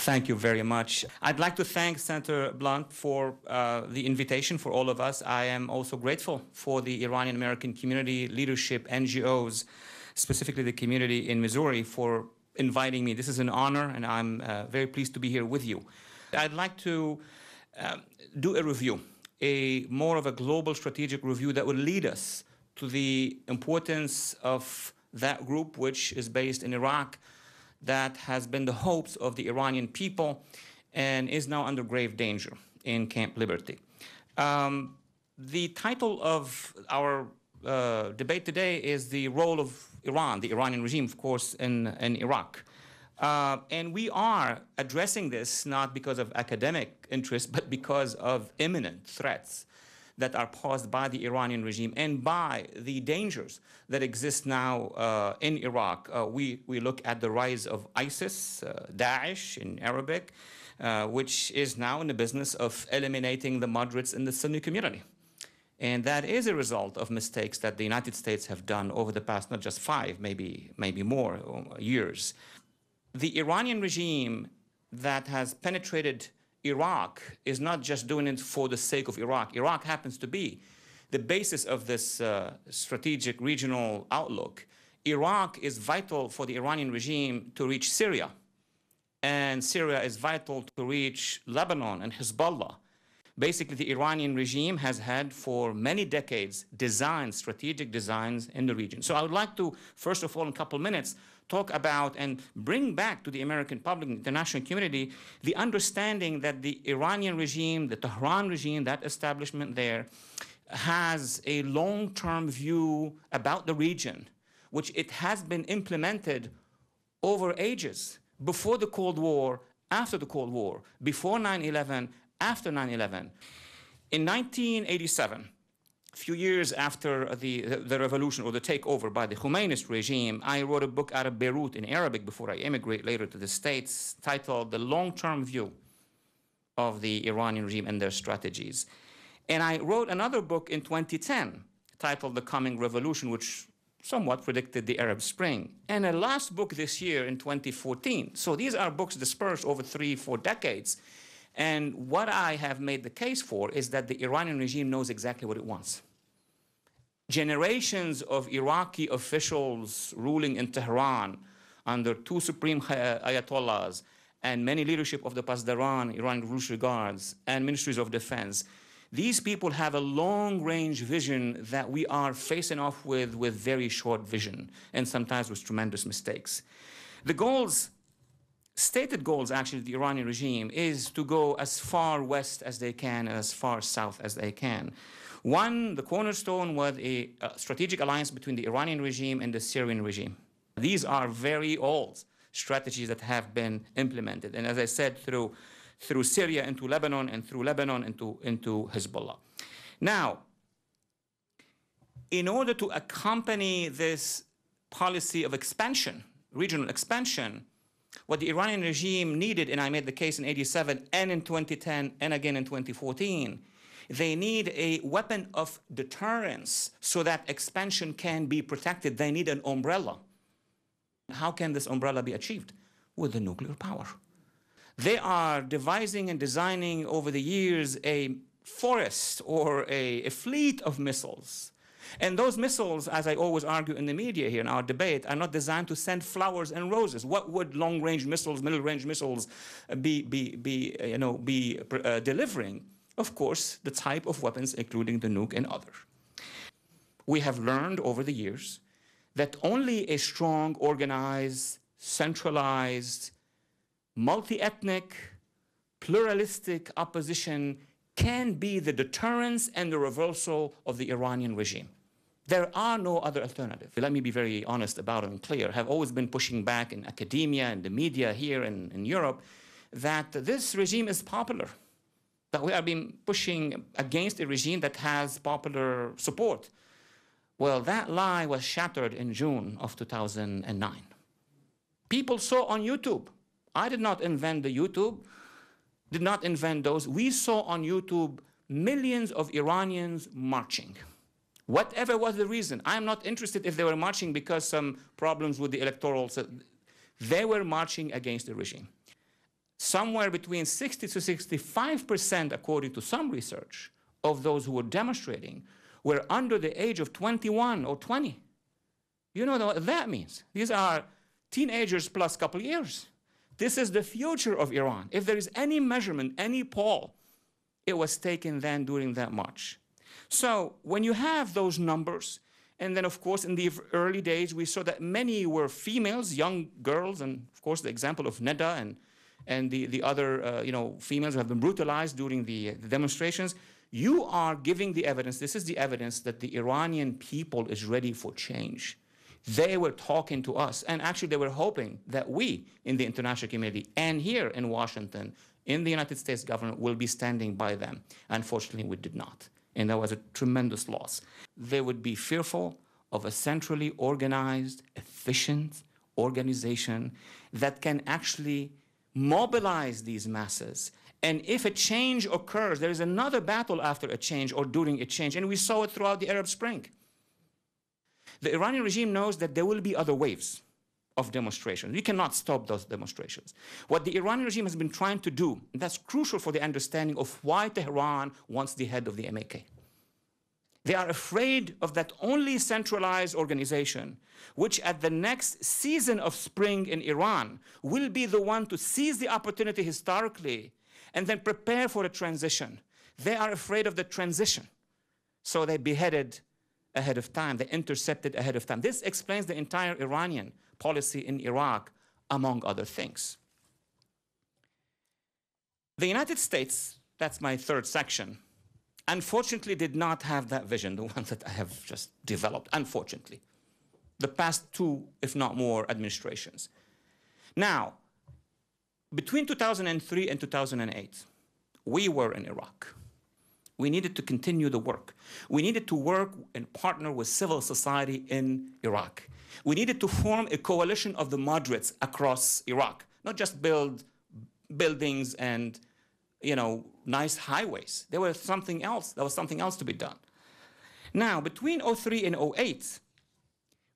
Thank you very much. I'd like to thank Senator Blunt for the invitation for all of us. I am also grateful for the Iranian American community, leadership, NGOs, specifically the community in Missouri, for inviting me. This is an honor, and I'm very pleased to be here with you. I'd like to do a review, more of a global strategic review that will lead us to the importance of that group, which is based in Iraq, that has been the hopes of the Iranian people and is now under grave danger in Camp Liberty. The title of our debate today is the role of Iran, the Iranian regime, of course, in Iraq. And we are addressing this not because of academic interest, but because of imminent threats that are posed by the Iranian regime and by the dangers that exist now in Iraq. We look at the rise of ISIS, Daesh in Arabic, which is now in the business of eliminating the moderates in the Sunni community. And that is a result of mistakes that the United States have done over the past, not just 5, maybe more years. The Iranian regime that has penetrated Iraq is not just doing it for the sake of Iraq. Iraq happens to be the basis of this strategic regional outlook. Iraq is vital for the Iranian regime to reach Syria, and Syria is vital to reach Lebanon and Hezbollah. Basically, the Iranian regime has had for many decades strategic designs in the region. So I would like to, first of all, in a couple minutes, talk about and bring back to the American public and international community the understanding that the Iranian regime, the Tehran regime, that establishment there, has a long-term view about the region, which it has been implemented over ages, before the Cold War, after the Cold War, before 9/11, after 9/11. In 1987, a few years after the revolution or the takeover by the Khomeini regime, I wrote a book out of Beirut in Arabic before I immigrate later to the States, titled The Long-Term View of the Iranian Regime and Their Strategies. And I wrote another book in 2010 titled The Coming Revolution, which somewhat predicted the Arab Spring. And a last book this year in 2014. So these are books dispersed over 3-4 decades. And what I have made the case for is that the Iranian regime knows exactly what it wants. Generations of Iraqi officials ruling in Tehran under 2 supreme ayatollahs and many leadership of the Pasdaran, Iranian Revolutionary Guards, and ministries of defense, these people have a long-range vision that we are facing off with very short vision, and sometimes with tremendous mistakes. The goals, stated goals, actually, of the Iranian regime is to go as far west as they can and as far south as they can. One, the cornerstone was a strategic alliance between the Iranian regime and the Syrian regime. These are very old strategies that have been implemented, and as I said, through Syria into Lebanon, and through Lebanon into Hezbollah. Now, in order to accompany this policy of expansion, regional expansion, what the Iranian regime needed, and I made the case in '87 and in 2010 and again in 2014, they need a weapon of deterrence so that expansion can be protected. They need an umbrella. How can this umbrella be achieved? With the nuclear power. They are devising and designing over the years a forest or a fleet of missiles. And those missiles, as I always argue in the media here in our debate, are not designed to send flowers and roses. What would long-range missiles, middle-range missiles be delivering? Of course, the type of weapons, including the nuke and others. We have learned over the years that only a strong, organized, centralized, multi-ethnic, pluralistic opposition can be the deterrence and the reversal of the Iranian regime. There are no other alternatives. Let me be very honest about it and clear. I have always been pushing back in academia and the media here in Europe that this regime is popular, that we have been pushing against a regime that has popular support. Well, that lie was shattered in June of 2009. People saw on YouTube. I did not invent the YouTube, did not invent those. We saw on YouTube millions of Iranians marching. Whatever was the reason, I'm not interested if they were marching because some problems with the electoral. They were marching against the regime. somewhere between 60 to 65%, according to some research, of those who were demonstrating were under the age of 21 or 20. You know what that means. These are teenagers plus a couple of years. This is the future of Iran. If there is any measurement, any poll, it was taken then during that march. So when you have those numbers, and then of course in the early days we saw that many were females, young girls, and of course the example of Neda and the other females who have been brutalized during the demonstrations. You are giving the evidence, this is the evidence that the Iranian people is ready for change. They were talking to us, and actually they were hoping that we in the international community and here in Washington, in the United States government, will be standing by them. Unfortunately, we did not, and that was a tremendous loss. They would be fearful of a centrally organized, efficient organization that can actually mobilize these masses. And if a change occurs, there is another battle after a change or during a change, and we saw it throughout the Arab Spring. The Iranian regime knows that there will be other waves of demonstrations. We cannot stop those demonstrations. What the Iranian regime has been trying to do, and that's crucial for the understanding of why Tehran wants the head of the MAK. They are afraid of that only centralized organization, which at the next season of spring in Iran will be the one to seize the opportunity historically and then prepare for a transition. They are afraid of the transition. So they beheaded ahead of time. They intercepted ahead of time. This explains the entire Iranian policy in Iraq, among other things. The United States, that's my third section, unfortunately did not have that vision, the one that I have just developed, unfortunately. The past two, if not more, administrations. Now, between 2003 and 2008, we were in Iraq. We needed to continue the work. We needed to work and partner with civil society in Iraq. We needed to form a coalition of the moderates across Iraq, not just build buildings and nice highways. There was something else. There was something else to be done. Now, between 2003 and 2008,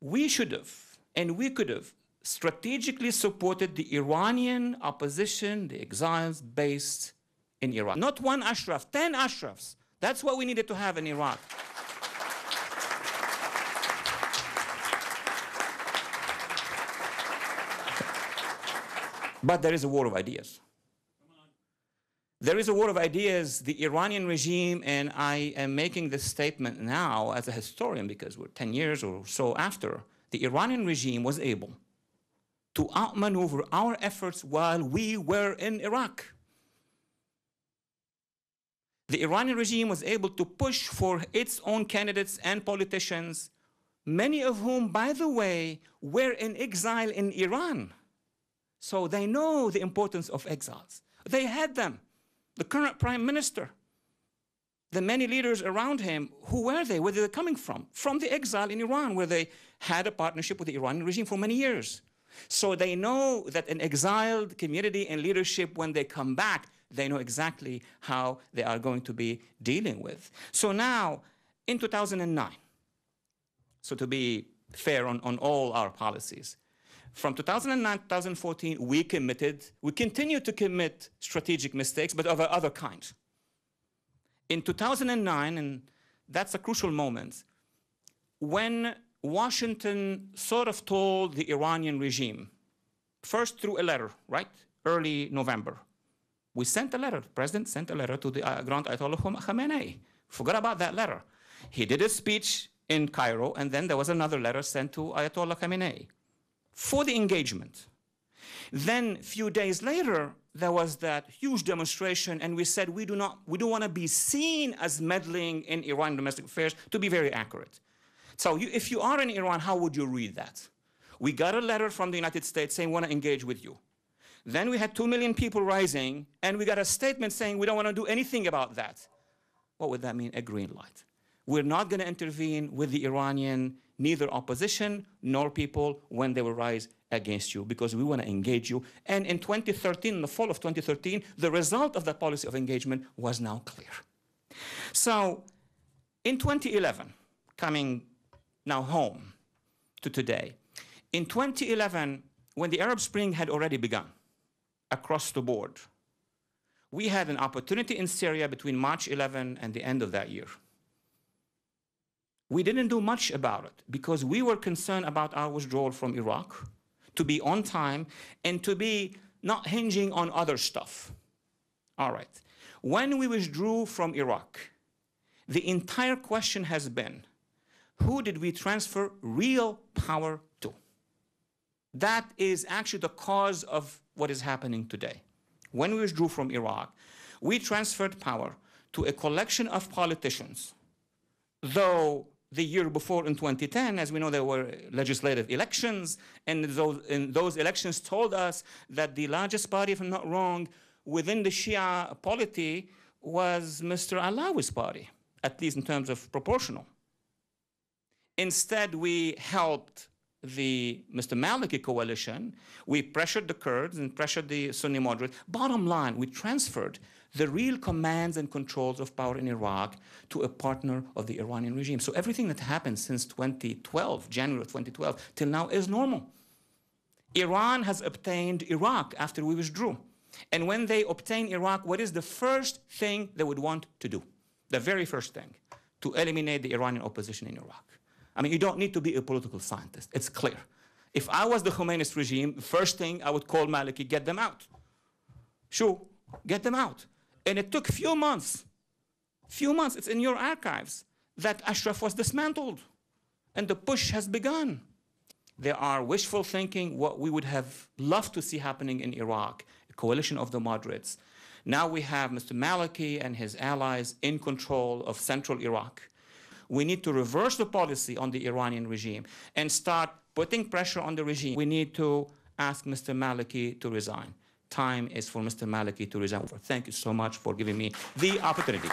we should have and we could have strategically supported the Iranian opposition, the exiles based in Iraq. Not one Ashraf, 10 Ashrafs. That's what we needed to have in Iraq. But there is a war of ideas. There is a war of ideas. The Iranian regime, and I am making this statement now as a historian because we're 10 years or so after, the Iranian regime was able to outmaneuver our efforts while we were in Iraq. The Iranian regime was able to push for its own candidates and politicians, many of whom, by the way, were in exile in Iran. So they know the importance of exiles. They had them. The current prime minister, the many leaders around him, who were they? Where were they coming from? From the exile in Iran, where they had a partnership with the Iranian regime for many years. So they know that an exiled community and leadership, when they come back, they know exactly how they are going to be dealing with. So now, in 2009, so to be fair on all our policies, from 2009 to 2014, we continue to commit strategic mistakes, but of other kinds. In 2009, and that's a crucial moment, when Washington sort of told the Iranian regime, first through a letter, right? Early November. We sent a letter, the president sent a letter to the Grand Ayatollah Khamenei. Forgot about that letter. He did a speech in Cairo, and then there was another letter sent to Ayatollah Khamenei for the engagement. Then a few days later, there was that huge demonstration, and we said we don't want to be seen as meddling in Iranian domestic affairs, to be very accurate. So if you are in Iran, how would you read that? We got a letter from the United States saying we want to engage with you. Then we had 2 million people rising, and we got a statement saying we don't want to do anything about that. What would that mean? A green light. We're not going to intervene with the Iranian, neither opposition nor people, when they will rise against you, because we want to engage you. And in 2013, in the fall of 2013, the result of that policy of engagement was now clear. So in 2011, coming now home to today, in 2011, when the Arab Spring had already begun, across the board. We had an opportunity in Syria between March 11 and the end of that year. We didn't do much about it because we were concerned about our withdrawal from Iraq, to be on time and to be not hinging on other stuff. All right. When we withdrew from Iraq, the entire question has been, who did we transfer real power to? That is actually the cause of what is happening today. When we withdrew from Iraq, we transferred power to a collection of politicians, though the year before in 2010, as we know, there were legislative elections, and those elections told us that the largest party, if I'm not wrong, within the Shia polity was Mr. Alawi's party, at least in terms of proportional. Instead, we helped the Mr. Maliki coalition. We pressured the Kurds and pressured the Sunni moderates. Bottom line, we transferred the real commands and controls of power in Iraq to a partner of the Iranian regime. So everything that happened since 2012, January of 2012, till now is normal. Iran has obtained Iraq after we withdrew. And when they obtain Iraq, what is the first thing they would want to do? The very first thing, to eliminate the Iranian opposition in Iraq. I mean, you don't need to be a political scientist. It's clear. If I was the Khomeinist regime, the first thing I would call Maliki, get them out. Sure, get them out. And it took few months, it's in your archives, that Ashraf was dismantled. And the push has begun. There are wishful thinking, what we would have loved to see happening in Iraq, a coalition of the moderates. Now we have Mr. Maliki and his allies in control of central Iraq. We need to reverse the policy on the Iranian regime and start putting pressure on the regime. We need to ask Mr. Maliki to resign. Time is for Mr. Maliki to resign. Thank you so much for giving me the opportunity.